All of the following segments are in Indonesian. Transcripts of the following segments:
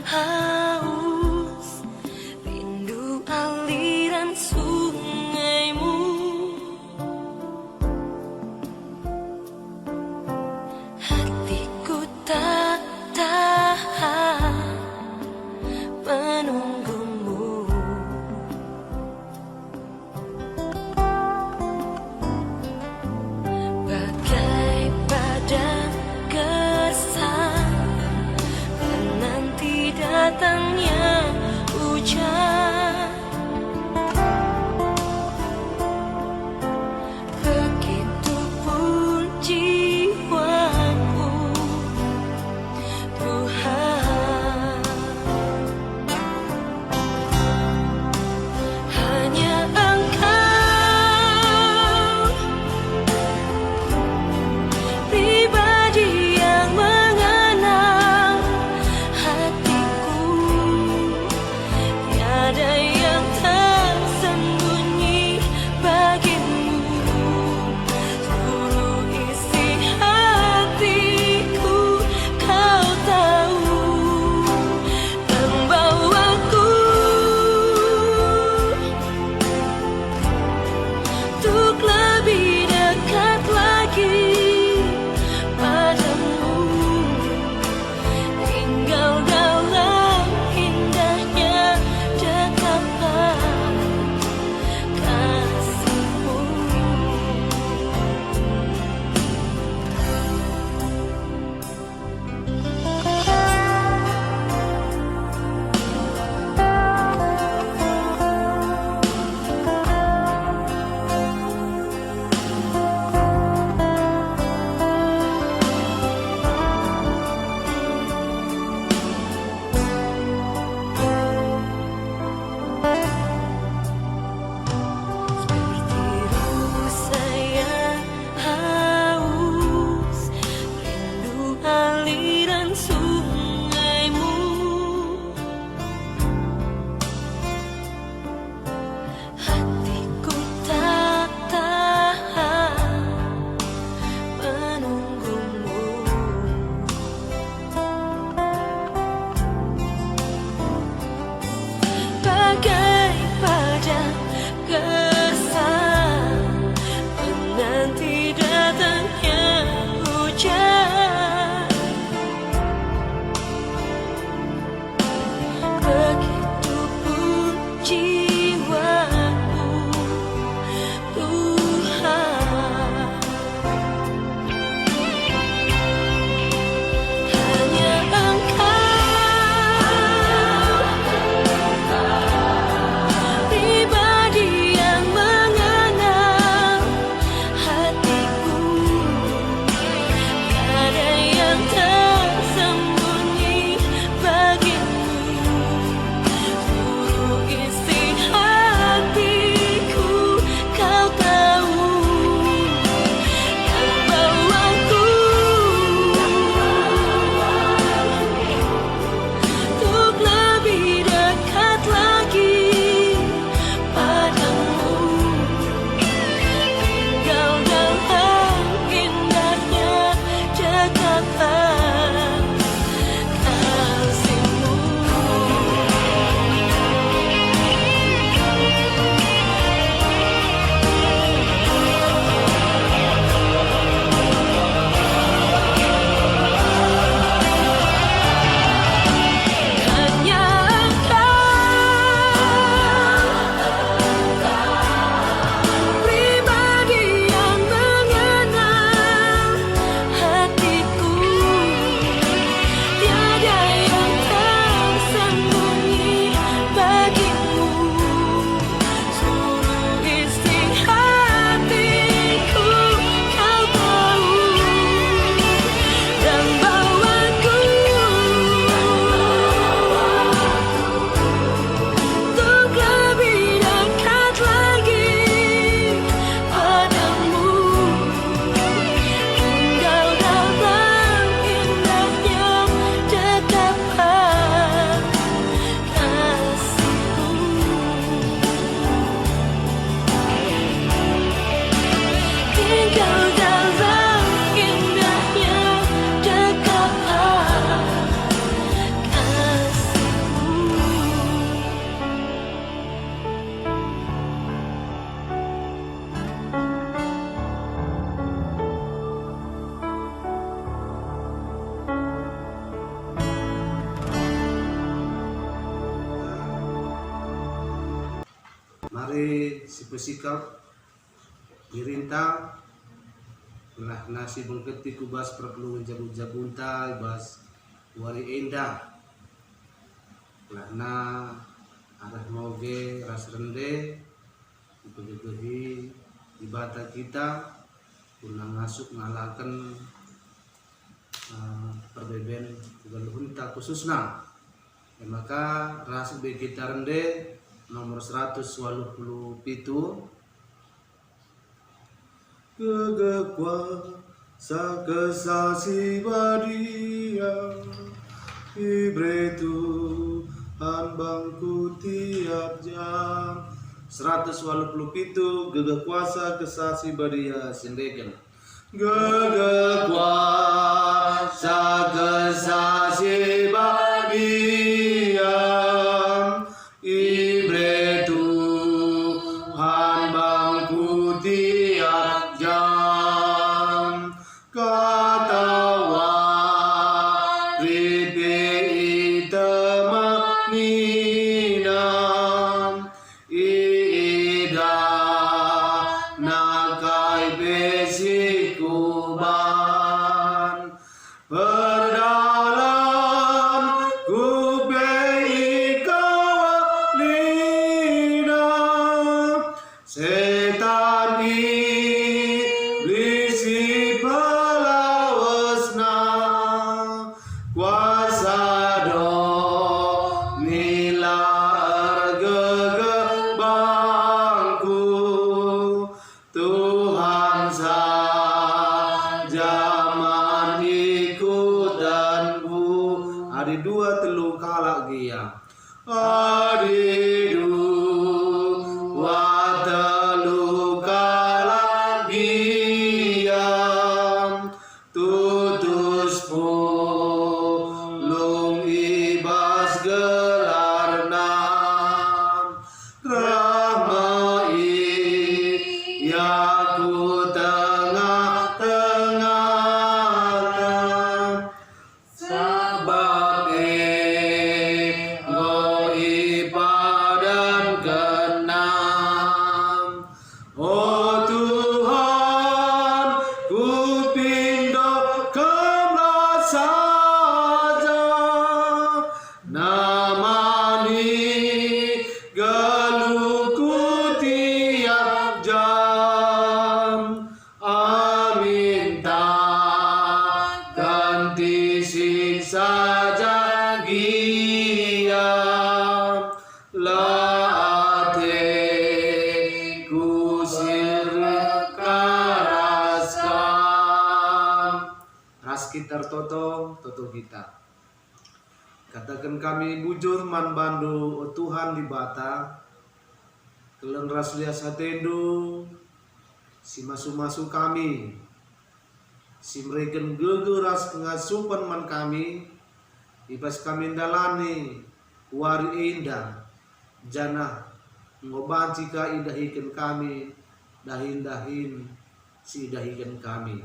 haus, rindu aliran sungaimu. Hatiku tak tahan menunggumu. Bagai padang gersang menanti datang pesikap dirintang nah nasi bengketi kubas perlu jabun-jabunta ibas wari endah nah arah moge ras rende dipegehi ibata kita kunang masuk ngalakan perbeben galuhunta khususna maka ras be kita rende nomor 187 Kegekuasa kesasi badia Ibre Tuhan bangku tiap jam 187 Gegekuasa kesasi badia sindekan Gegekuasa kesasi badia Ibre Tuhan bangku tiap jam katawa ribe temanina ida nakai besikuban berdalam kubei kawalina setan iblis pelawasna kuasa do nilar gegebangku Tuhan saja ikutdanku adi dua telu kalak gia adi dua telu kalak gia tutus pulung ibas gelarna rahmai yaku tengah-tengah sabab ngoi padan kenam oh Tuhan ku pindo kemlah saja namani geluku tiap jam amin tak ganti siksa jagia latih kusir karaskan ras kita toto kita katakan kami bujur man bandu oh Tuhan di bata kelen ras lias hatendu si masu-masu kami si mereken gegeras pengasupan man kami ibas kami dalani wari indah jana ngobanci ka indahikan kami dahin-dahin si dahikan kami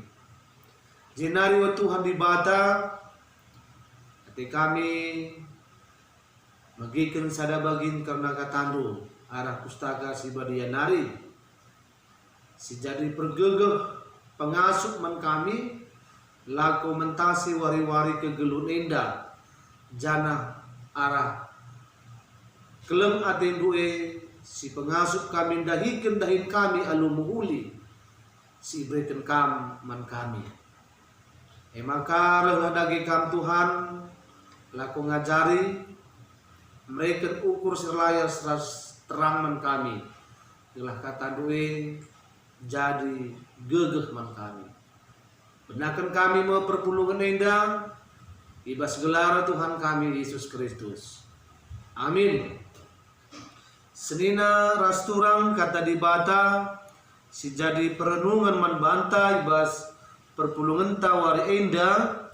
jenari oh Tuhan di bata hati kami magikan sadabagin karena katandu arah pustaka si badianari si jadi pergegeh pengasup man kami laku mentasi wari-wari kegelun indah jana arah kelem atendue si pengasup kami dahikan dahin kami alumuhuli si berikan kam man kami maka rela dagi kam Tuhan laku ngajari mereka ukur serlaya seras terang man kami telah kata duwe jadi gegeh man kami benakan kami mau perpulungan indah ibas gelara Tuhan kami Yesus Kristus amin senina rasturang kata di bata si jadi perenungan man banta ibas perpulungan tawari indah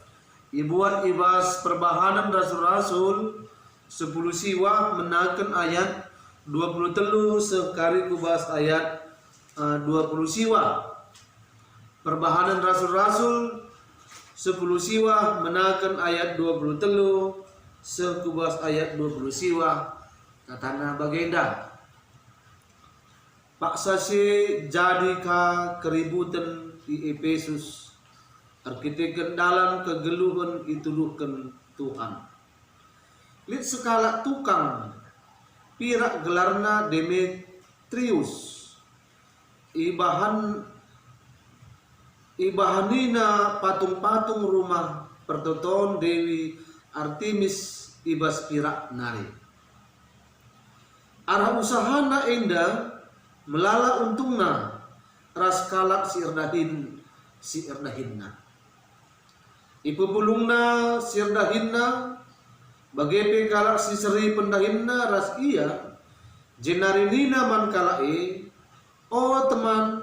ibuan ibas perbahanan rasul-rasul 10 siwa menakan ayat 23 sekali kubas ayat 20 siwa perbahanan rasul-rasul 10 siwa menakan ayat 23 sekubas ayat 20 siwa katana bagenda paksa si jadi keributan di Efesus, arkitek dalam kegeluhan ituduhkan Tuhan. Lit sekala tukang pirak gelarna Demetrius, ibahanina patung-patung rumah pertoton Dewi Artemis ibas pirak nari. Arah usahana enda melala untungna ras kalak si erdahinna. Ipupulungna si erdahinna bagepe kalak si seri pendahinna ras iya jenarinina man kalae. Oh teman,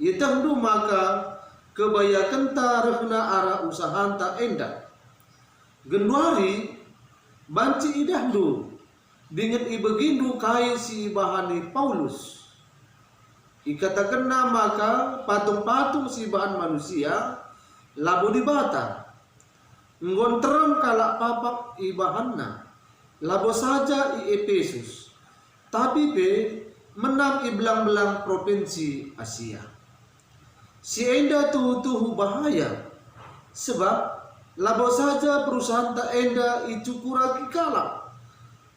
itangdu maka kebayakan tarefna arah usahanta enda. Genduari banci idahdu dengan ibegindu kai si bahani Paulus. Ikatakan maka patung-patung si bahan manusia labu dibata. Ngonteram kalak papak ibahanna labu saja i Efesus. Tapi menang iblang-belang provinsi Asia. Si enda tuhu bahaya sebab labo saja perusahaan tak enda icukura kalak.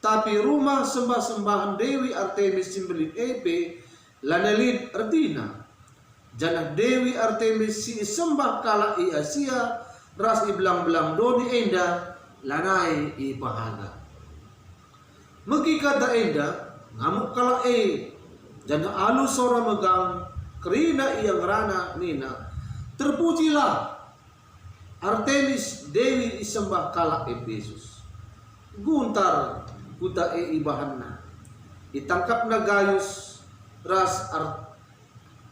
Tapi rumah sembah-sembahan Dewi Artemis simbelit EP lanelid artina. Janah Dewi Artemis si sembah kalak i Asia ras iblang-belang doni enda lanai i pahaga. Megi kata enda ngamuk kalak jangan alus sora megang kerina yang rana nina terpujilah Artemis Dewi isembah kalak Efesus. Guntar kuta ibahanna ditangkap na Gaius ras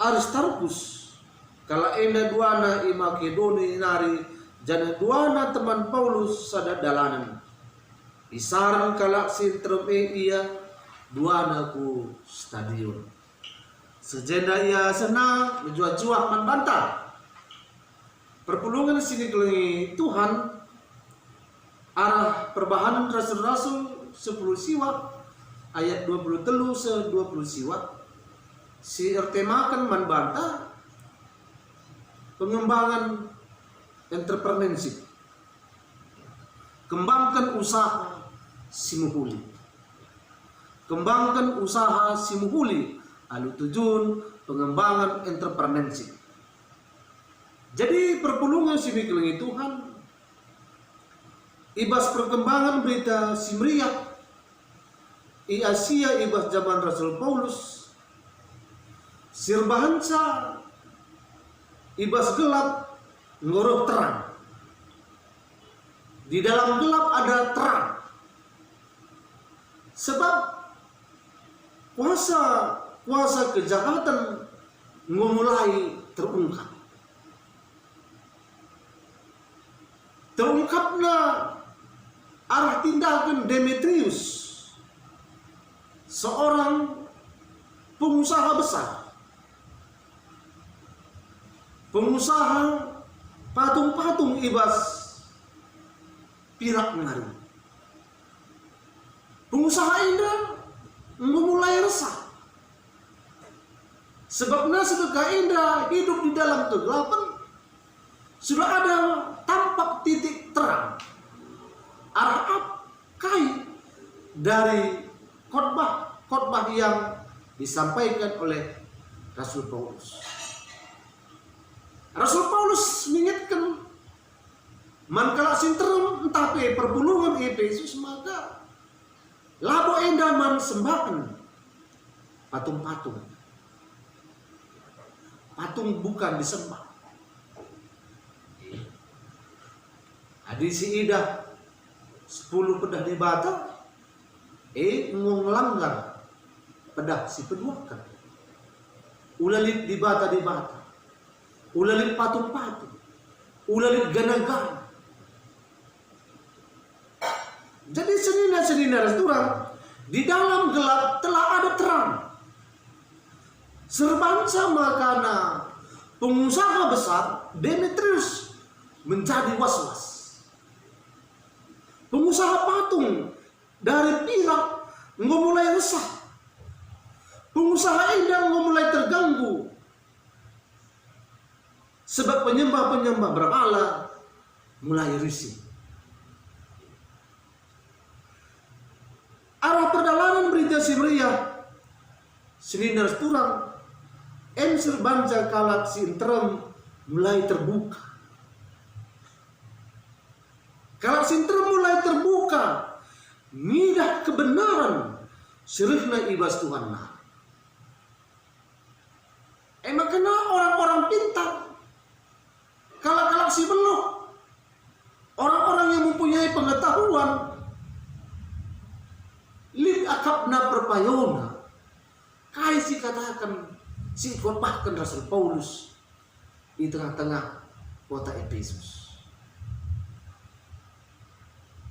Aristarchus kala enda duana i Makedoni nari jana duana teman Paulus sada dalanan isaran kalak sintrum iya duana ku stadion. Sejenda ia sana menjual-jual man bantah. Perpulungan sini kelengi Tuhan arah perbahanan rasul-rasul 10 siwak ayat 23 se 20 siwak si ertemakan man bantah pengembangan entrepreneurship, kembangkan usaha simuhuli. Kembangkan usaha simuhuli alu tujuan pengembangan entrepreneurship. Jadi perpulungan sini kelengi Tuhan ibas perkembangan berita simriak i Asia ibas zaman Rasul Paulus sirbahansa ibas gelap ngoroh terang. Di dalam gelap ada terang. Sebab kuasa kejahatan memulai terungkap. Terungkapnya arah tindakan Demetrius, seorang pengusaha besar, pengusaha patung-patung ibas pirak ngari. Pengusaha ini memulai resah. Sebabnya sedekah indah hidup di dalam kegelapan sudah ada tampak titik terang arah kai dari khotbah yang disampaikan oleh Rasul Paulus. Rasul Paulus mengingatkan mankala sinterum entah perpulungan Efesus maka labo endaman sembahan patung-patung. Patung bukan disembah. Hadisi idah 10 pedah di bata ngelanggar pedah si peduakan. Ulalit di bata ulalit patung-patung, ulalit gana-gana. Jadi senina restoran di dalam gelap telah ada terang. Serbansa makana pengusaha besar Demetrius menjadi was-was. Pengusaha patung dari pirak memulai resah. Pengusaha Enda mulai terganggu sebab penyembah-penyembah berhala mulai risih. Arah perjalanan berita si meriah selinar turang serbanca kalak sintrem mulai terbuka. Kalak sintrem mulai terbuka, nidah kebenaran serihna ibas Tuhan. Makanya orang-orang pintar, kalak-kalak si beluk, orang-orang yang mempunyai pengetahuan, lid akapna perpayona, kai si katakan si khotbahkan Rasul Paulus di tengah-tengah kota Efesus.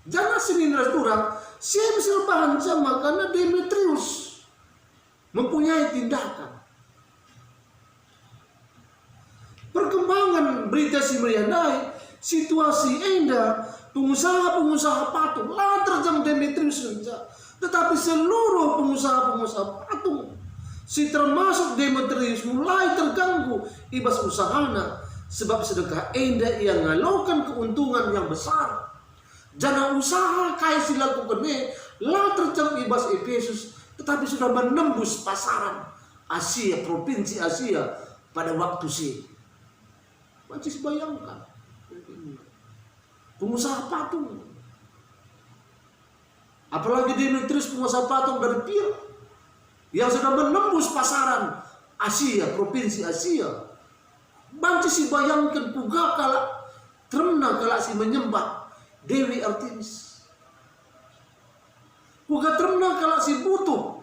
Jangan sini turang, saya bisa bahan sama karena Demetrius mempunyai tindakan. Perkembangan berita si meriah naik, situasi Enda, pengusaha-pengusaha patung, lah terjam Demetrius saja. Tetapi seluruh pengusaha-pengusaha patung, si termasuk Demetrius mulai terganggu ibas usahana, sebab sedekah Enda yang ngalokan keuntungan yang besar. Jangan usaha kaya si lakukan lah terjam ibas Efesus, tetapi sudah menembus pasaran Asia, provinsi Asia pada waktu si. Masih bayangkan pengusaha patung, apalagi Demetrius pengusaha patung dari Pir yang sudah menembus pasaran Asia, provinsi Asia. Banci si bayangkan puga kalak terna kalak si menyembah Dewi Artemis, puga terna kalak si butuh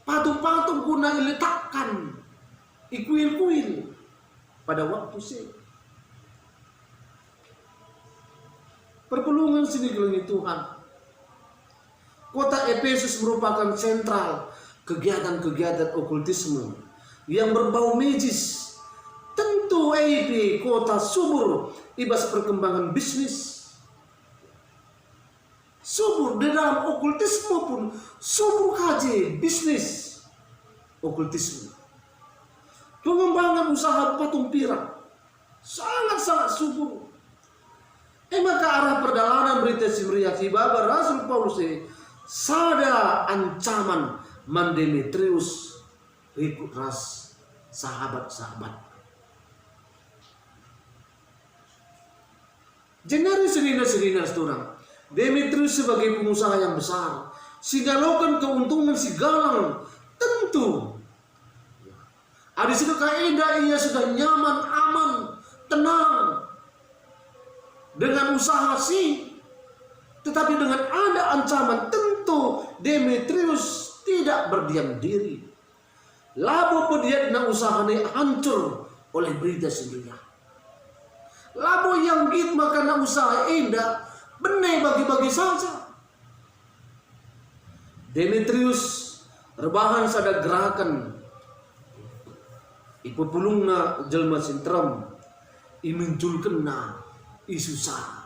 patung-patung kuna diletakkan ikuil-kuil pada waktu si perpelungan sini gelengi Tuhan. Kota Efesus merupakan sentral kegiatan-kegiatan okultisme yang berbau magis. Tentu EP kota subur ibas perkembangan bisnis. Subur di dalam okultisme pun subur kaji bisnis okultisme. Pengembangan usaha patung pirang sangat-sangat subur. Maka arah perjalanan berita si meriah si baba Rasul Paulus sada ancaman Demetrius ikut ras sahabat-sahabat. Jenari serina-serina seturang Demetrius sebagai pengusaha yang besar, sigalokan keuntungan si galang tentu. Ada situ kaidah ia sudah nyaman, aman, tenang dengan usaha si. Tetapi dengan ada ancaman tentu Demetrius tidak berdiam diri. Labo pediatna usahanya hancur oleh berita sendirinya. Labo yang git makana usaha indah benih bagi-bagi saja. Demetrius rebahan sada gerakan ipupulungna jelma sintram imunculkenna isu sah.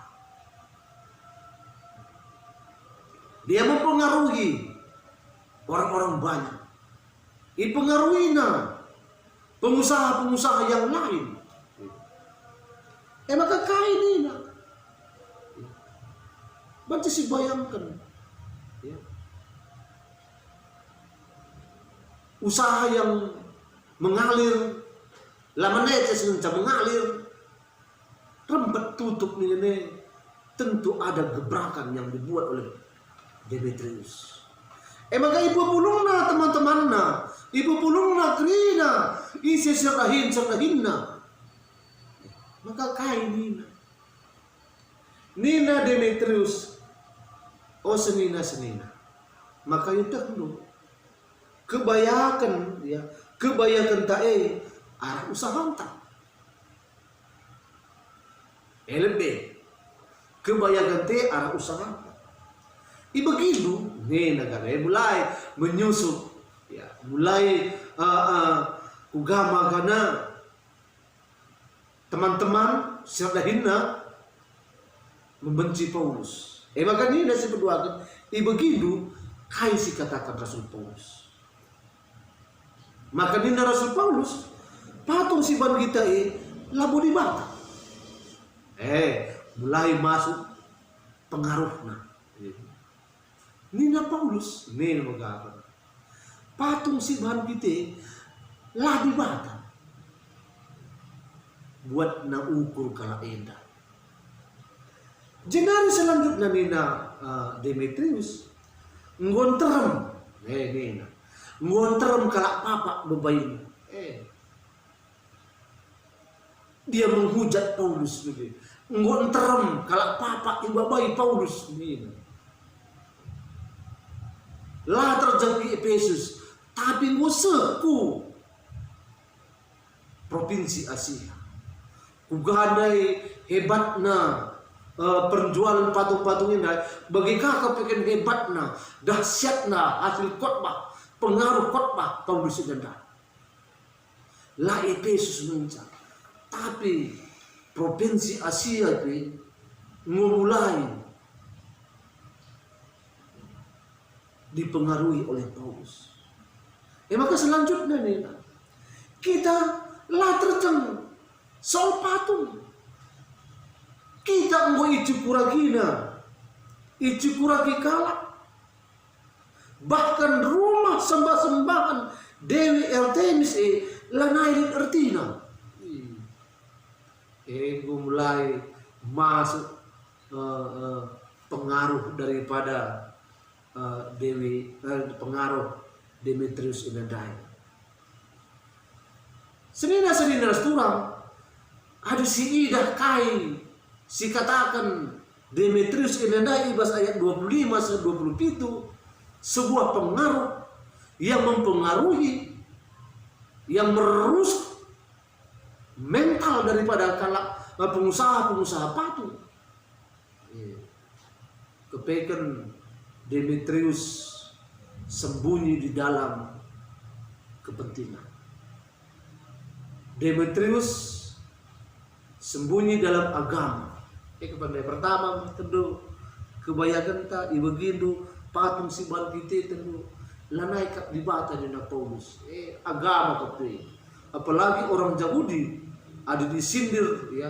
Dia mempengaruhi orang-orang banyak. Dipengaruhinya pengusaha-pengusaha yang lain. Maka kainina. Bantu si bayangkan. Ya. Usaha yang mengalir, lamanete senca mengalir, rembet tutup ini tentu ada gebrakan yang dibuat oleh Demetrius. Maka ibu pulungna teman-temanna, ibu pulungna krina, isi serdahinna. Maka kainina. Nina Demetrius, senina. Maka itu dulu. Kebayakan tae arah usaha hantar. LB kebayakan tae arah usaha hantar. Begitu, negara mulai menyusup, ya, mulai ugama karena teman-teman serdahinna membenci Paulus. Maka ini nasi berdoa begitu, kai si katakan Rasul Paulus. Maka di Rasul Paulus patung si ban kita labu di bata. Mulai masuk pengaruhnya. Nina Paulus, nina magagawa. Patung si ban kita labi bata. Buat na ukur kala indah. Jenari selanjutnya nina Demetrius ngonterem, nina ngonterem kala papa bebayin. Dia menghujat Paulus gitu. Ngonterem kala papa ibabai Paulus nina. Lah terjang di Efesus, tapi ngoseku provinsi Asia. Kugandai hebatna penjualan patung-patung ini bagi kakak pikir hebatna dahsyatna hasil khotbah pengaruh khotbah Paulus dan lah Efesus mencak tapi provinsi Asia itu memulai dipengaruhi oleh Paulus. Maka selanjutnya nih kita lah terjang soal patung. Kita mau icukuragina, icukuragi kala. Bahkan rumah sembah-sembahan Dewi Artemis lanailin ertina. Mulai masuk pengaruh daripada pengaruh Demetrius Inadai. Senina turang ada si Ida Kai si katakan Demetrius Inadai ibas ayat 25-27 sebuah pengaruh yang mempengaruhi yang merusak mental daripada pengusaha-pengusaha patung. Kepekan Demetrius sembunyi di dalam kepentingan. Demetrius sembunyi dalam agama. Kepada pertama tentu kebayakan tak ibagindu patung si ban kita tentu lanai kat di bata di Paulus. Agama tapi apalagi orang Yahudi ada disindir ya.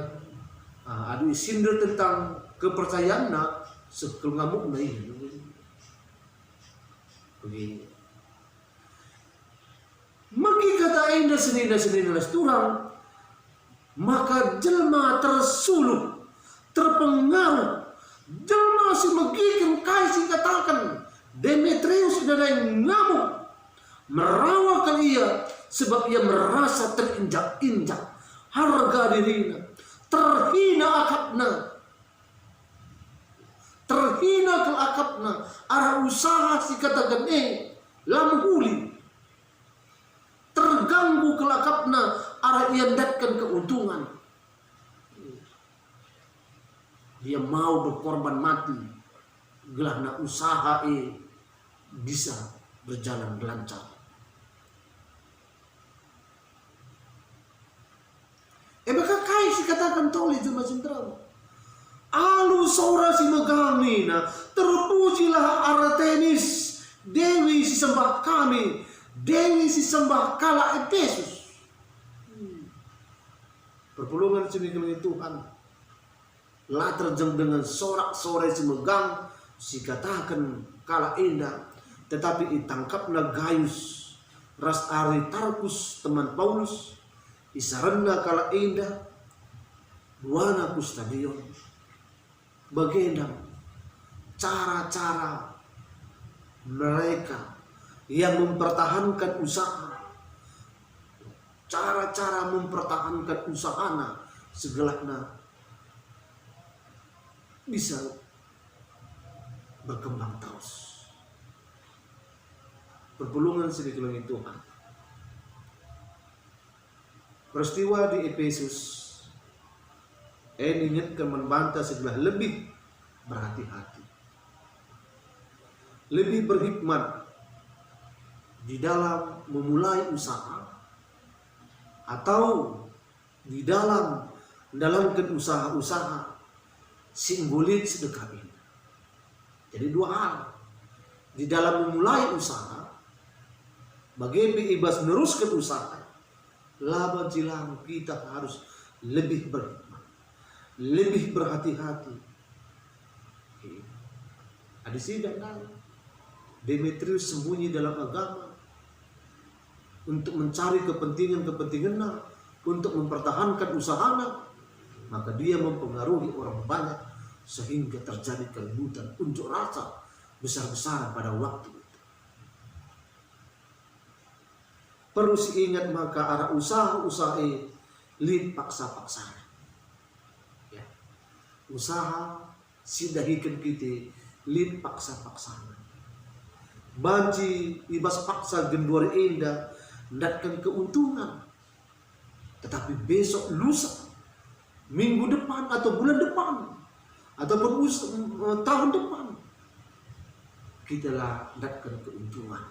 Ada disindir tentang kepercayaannya sekelngamuk na ini. Begini. Magi kata indah senina turang maka jelma tersuluk terpengaruh jelma si megikan kaisi katakan Demetrius dan ngamuk merawakan ia sebab ia merasa terinjak-injak harga dirinya terhina ke akapna arah usaha si katakan lamhuli terganggu ke akapna arah ia datkan keuntungan. Dia mau berkorban mati gelahna usaha bisa berjalan lancar. Maka kai si katakan toli jelma sentral. Alu saura si megamina terpujilah Artemis Dewi si sembah kami Dewi si sembah kala Efesus. Perpulungan sini kemuliaan Tuhan lah terjeng dengan sorak-sorai si megang si katakan kala indah tetapi ditangkapna Gaius ras Aristarchus teman Paulus isarena kala indah duana ku stadion bagendang cara-cara mereka yang mempertahankan usaha cara-cara mempertahankan usahana segelakna bisa berkembang terus. Perpulungan sedikit Tuhan. Peristiwa di Efesus ingatkan membantah segala lebih berhati-hati, lebih berhikmat di dalam memulai usaha atau di dalam menjalankan usaha-usaha simbolik sedekah ini. Jadi dua hal di dalam memulai usaha bagi ibas meneruskan usaha, laban silang kita harus lebih berhikmat, lebih berhati-hati. Ada sidang Demetrius sembunyi dalam agama untuk mencari kepentingan-kepentingannya, untuk mempertahankan usahanya, maka dia mempengaruhi orang banyak sehingga terjadi keributan, unjuk rasa besar-besaran pada waktu itu. Perlu diingat maka arah usaha lin paksa-paksa. Ya. Usaha sidahikan kita lin paksa-paksa. Banci ibas paksa genduar indah datkan keuntungan. Tetapi besok lusa, minggu depan atau bulan depan ataupun tahun depan kita lah datkan keuntungan.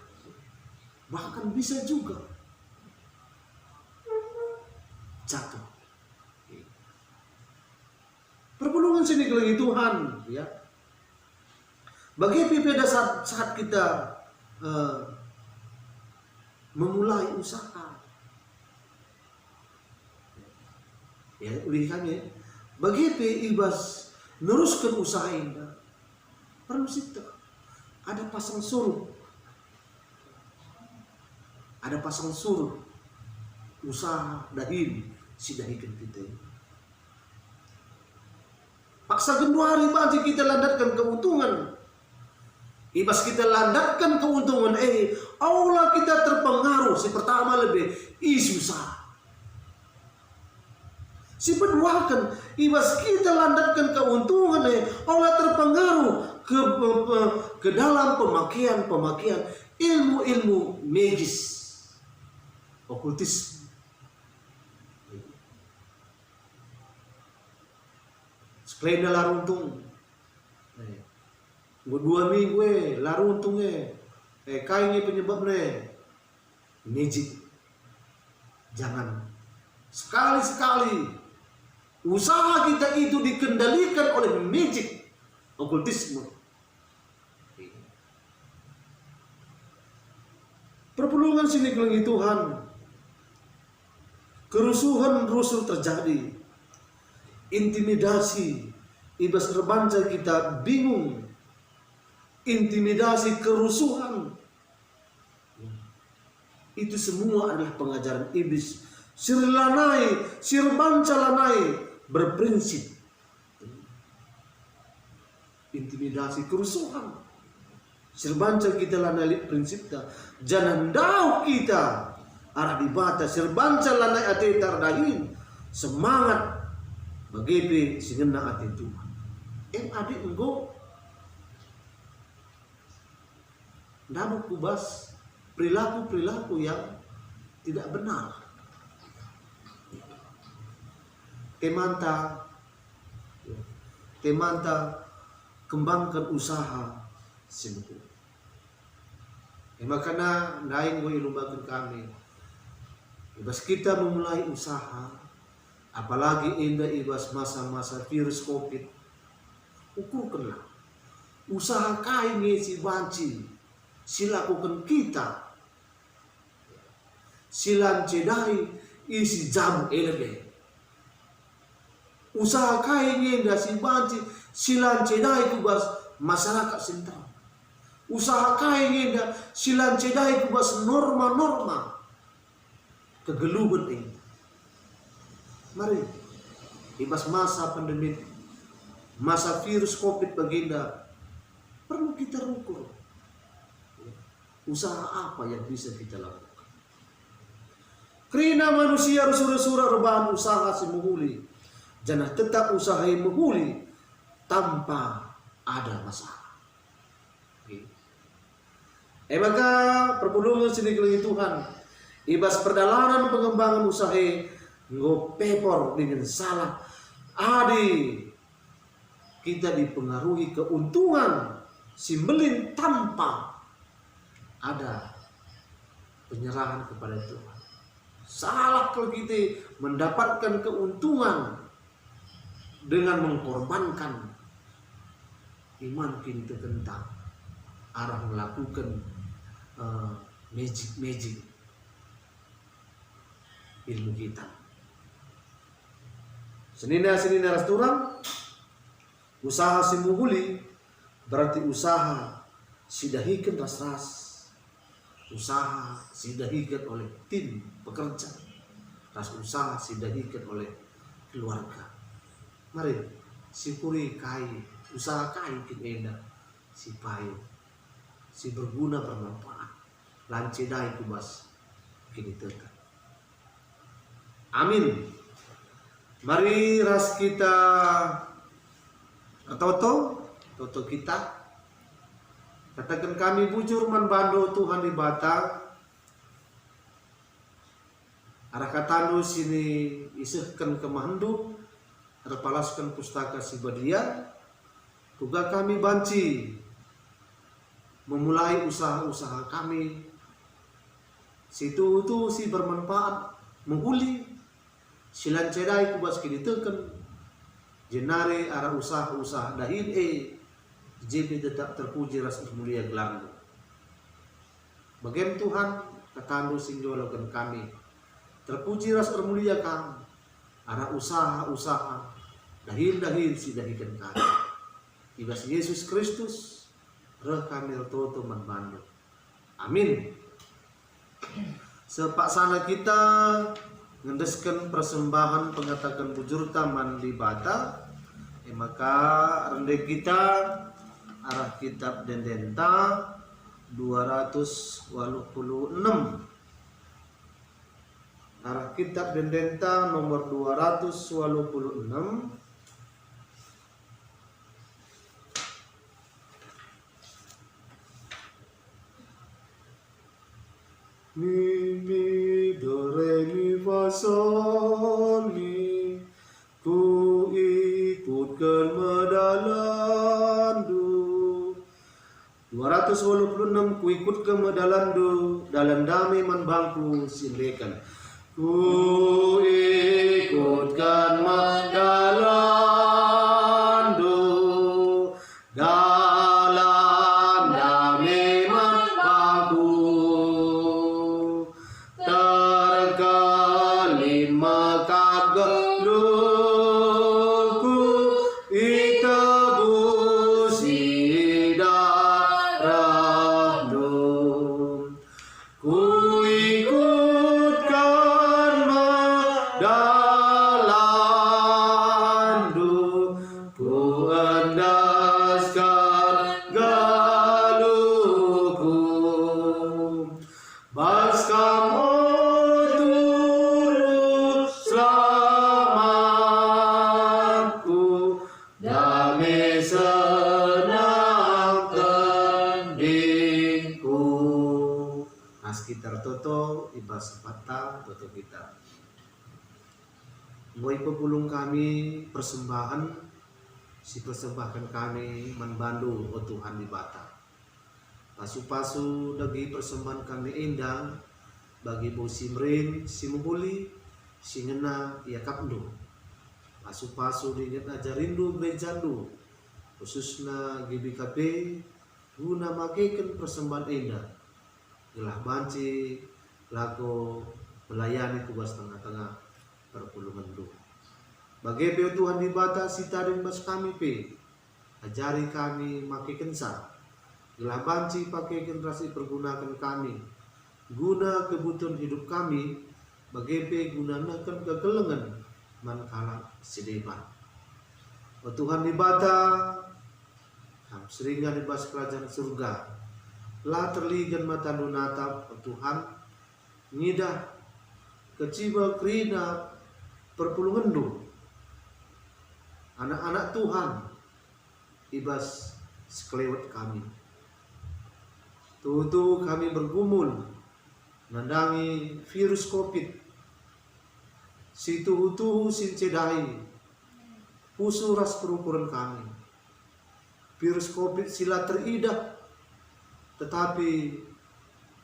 Bahkan bisa juga jatuh. Perpulungan sini kelengi Tuhan, ya. Bagi pada saat kita memulai usaha, ya, oleh kami, bagi ibas neruskan usaha ini, perlu kita ada pasang surut, usaha dahin sidahikan kita. Paksa genduari bagi kita landatkan keuntungan. Ibas kita landatkan keuntungan, Allah kita terpengaruh. Si pertama lebih susah. Si kedua kan, ibas kita landatkan keuntungan, Allah terpengaruh ke dalam pemakaian ilmu magis, okultisme. Sekalian laruntung, 2 minggu laruntung kain penyebabnya magic. Jangan sekali-sekali usaha kita itu dikendalikan oleh magic, okultisme. Perpulungan sini kelengi Tuhan, kerusuhan rusuh terjadi, intimidasi, ibas terbanca kita bingung, intimidasi, kerusuhan, itu semua adalah pengajaran iblis. Sirbanca lanai berprinsip intimidasi, kerusuhan. Sirbanca kita lanai prinsipnya, jangan dau kita arah dibata. Sirbanca lanai ati tardahin semangat bagi singena ati Tuhan. Adik enggo nabuk kubas perilaku yang tidak benar. Temanta kembangkan usaha simpu. Makanya naing go ilumbakan kami. Ibas kita memulai usaha, apalagi indah ibas masa-masa virus COVID, ukurkanlah usaha kain si banci, silakukan kita, silan cedai isi jamu elebe. Usaha kain indah si banci, silan cedai kubas masyarakat sentral. Usaha kain indah silan cedai kubas norma-norma kegeluban ini. Mari, ibas masa pandemi, masa virus COVID baginda, perlu kita ukur usaha apa yang bisa kita lakukan. Kerana manusia rusura-rusura rebahan usaha si menghuli, jangan tetap usaha yang menghuli tanpa ada masalah. Maka perpulungan sini kelengi Tuhan, ibas perdalanan pengembangan usaha ngopepor dengan salah. Adi kita dipengaruhi keuntungan simbelin tanpa ada penyerahan kepada Tuhan. Salah kalau kita mendapatkan keuntungan dengan mengorbankan iman kita tentang arah melakukan magic ilmu hitam. Senina rasturang usaha simuguli berarti usaha sidahikan ras usaha sidahikan oleh tim pekerja, ras usaha sidahikan oleh keluarga. Mari sipuri kai usaha kai kineda si payu si berguna bermanfaat lancedai kubas kini tetap. Amin. Mari ras kita toto kita katakan kami bujur manbando Tuhan di Bata arah katanu sini isehkan kemahandu arah palaskan pustaka si badia tuga kami banci memulai usaha-usaha kami situ si bermanfaat menghuli silan cedai kubas kini teken jenare arah usaha-usaha dahil JP tetap terpuji ras mulia gelarmu. Bagaimana Tuhan katandu sinjolokan kami terpuji ras mulia kami arah usaha-usaha dahil si dahikan kami. Ibas Yesus Kristus reh kami toto manbandu. Amin. Sepak sana kita ngendeskan persembahan pengatakan bujur taman di Bata, maka rendek kita arah kitab Dendenta 286. Arah kitab Dendenta nomor 286. Mi do re mi fa sol mi, ku ikutkan medalandu. 286 ku ikut ke medalandu dalam damai man bangku silekan. Ku ikutkan medalandu dalam damai man bangku. Sekitar toto ibas patang toto kita mulai pepulung kami persembahan si persembahkan kami manbandu o Tuhan di Bata pasu-pasu dagi persembahan kami endang bagi bu simrin si mubuli si ngena ia kapndo pasu-pasu dinget aja rindu bejandu khususna GBKP guna makaikan persembahan endah gelah banci lago melayani tugas tengah-tengah perpulungan du. Bagi Tuhan di Bata sita dan bas kami pe ajari kami makai kensa gelah banci pakai generasi pergunakan kami guna kebutuhan hidup kami bagi pe gunakan kegelengan mankalang sedepan. O Tuhan di Bata kam seringan di bas kerajaan surga lah terligan mata natap Tuhan ngidah keciba kerina perpulungan du anak-anak Tuhan ibas sekelewat kami tuh kami bergumul nandangi virus COVID situ sincedai pusu ras perukuran kami virus COVID sila teridah tetapi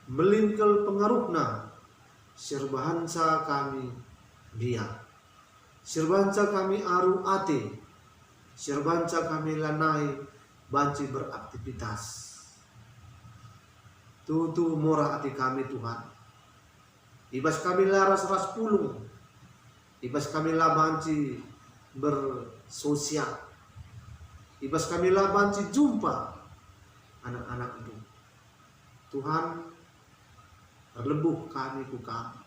melingkel pengaruhna sirbahansa kami dia sirbanca kami aru ate sirbanca kami lanai banci beraktivitas Tutu murah hati kami Tuhan. Ibas kami laras ras pulung. Ibas kami labanci bersosial. Ibas kami labanci jumpa anak-anak itu. Tuhan, terlebuh kami ku kami.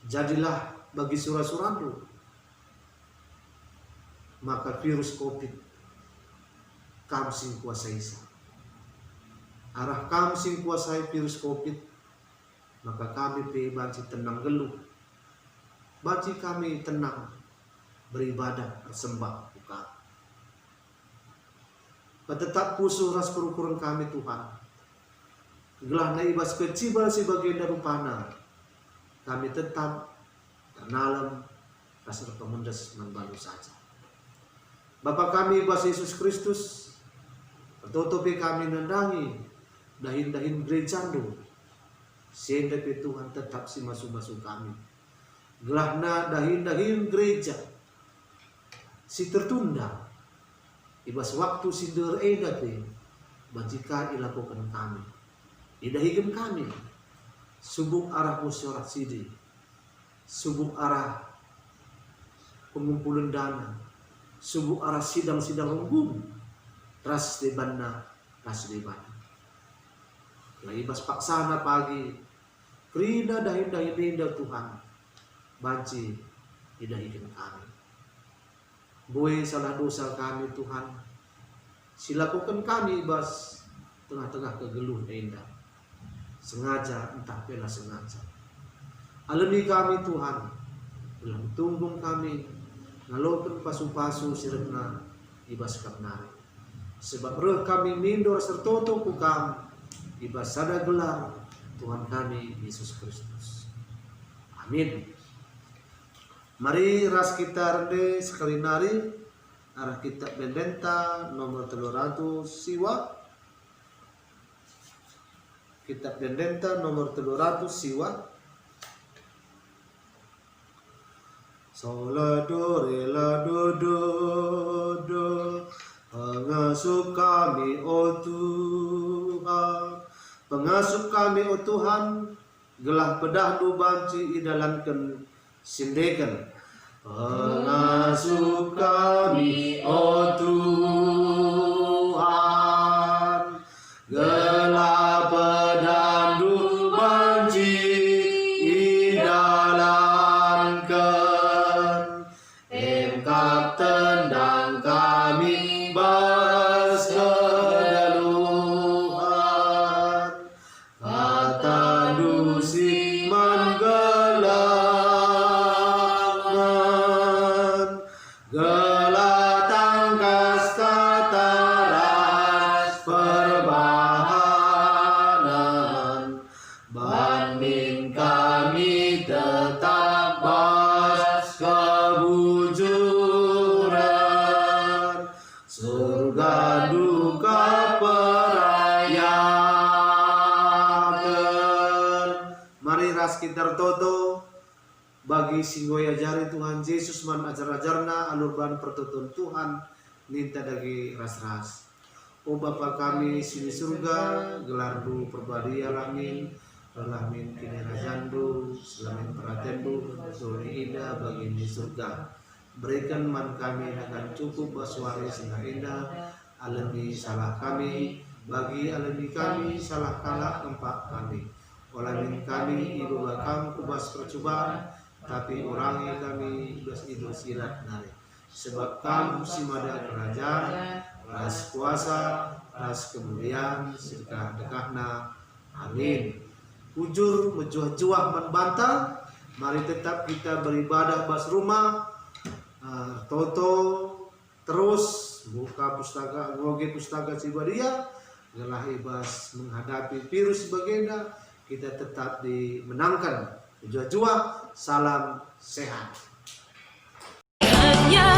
Jadilah bagi surah-surahmu, maka virus COVID kam sing kuasai sa. Arah kam sing kuasai virus COVID, maka kami pe banci tenang geluh. Banci kami tenang beribadah bersembah buka. Tetap pusuh ras perukuran kami Tuhan. Gelah na ibas kecibal si bagian darupana. Kami tetap ternalam rasa kemundas membalu saja. Bapa kami ibas Yesus Kristus, tertutupi kami nendangi dahin-dahin gerejandu. Sehingga Tuhan tetap si masuk-masuk kami. Gelahna dahin-dahin gereja si tertunda. Ibas waktu si dereda bajika ilakukan kami. Idahikan kami. Subuk arah musyawarah sidi. Subuk arah pengumpulan dana. Subuk arah sidang-sidang hukum. Ras debanna, ras debanna. Ibas paksana pagi. Rida dahin-dahin Tuhan. Banci idahikan kami. Boy salah dosa kami Tuhan. Silakukan kami ibas tengah-tengah kegeluh indah. Sengaja entah bela sengaja. Alami kami Tuhan. Dalam tunggung kami. Ngalokan pasu-pasu sirena ibas kamnari. Sebab roh kami mindor sertoto ku kami. Ibas sada gelar Tuhan kami Yesus Kristus. Amin. Mari ras kita rende sekali nari arah kitab Bendenta nomor 300 siwa. Kitab Bendenta nomor 300 siwa. Sola do re la do do do. Pengasuh kami oh Tuhan. Pengasuh kami oh Tuhan. Gelah pedahmu banci idalankan sindekan. Pengasuh kami oh Tuhan. Gelah pedahmu banci idalankan. Engkau tendang kami bas kedaluhan. Kata dusi menggelangan. Gelatang kasta taras perbahanan. Banding kami tetap bas kebujuran. Surga duka perayakan. Mari ras kita toto bagi singgoya jari Tuhan Yesus man ajar-ajarna alurban pertutuan Tuhan minta dagi ras-ras. O Bapa kami sini surga gelardu perbadia lamin lamin kini rajandu selamin peratendu suri indah bagi di surga. Berikan man kami akan cukup baswari sehingga indah. Alami salah kami bagi alami kami salah kalah tempat kami. Olamin kami ibu bakam kubas percobaan, tapi urangi kami ibas idul silat nari. Sebab kamu si mada kerajaan, ras kuasa, ras kemuliaan, serta dekahna. Amin. Ujur menjuah-juah membantah. Mari tetap kita beribadah bas rumah. Toto terus buka pustaka, ngoge pustaka Cibadia. Gelah ibas menghadapi virus bagenda. Kita tetap dimenangkan. Juah-juah, salam sehat. Hanya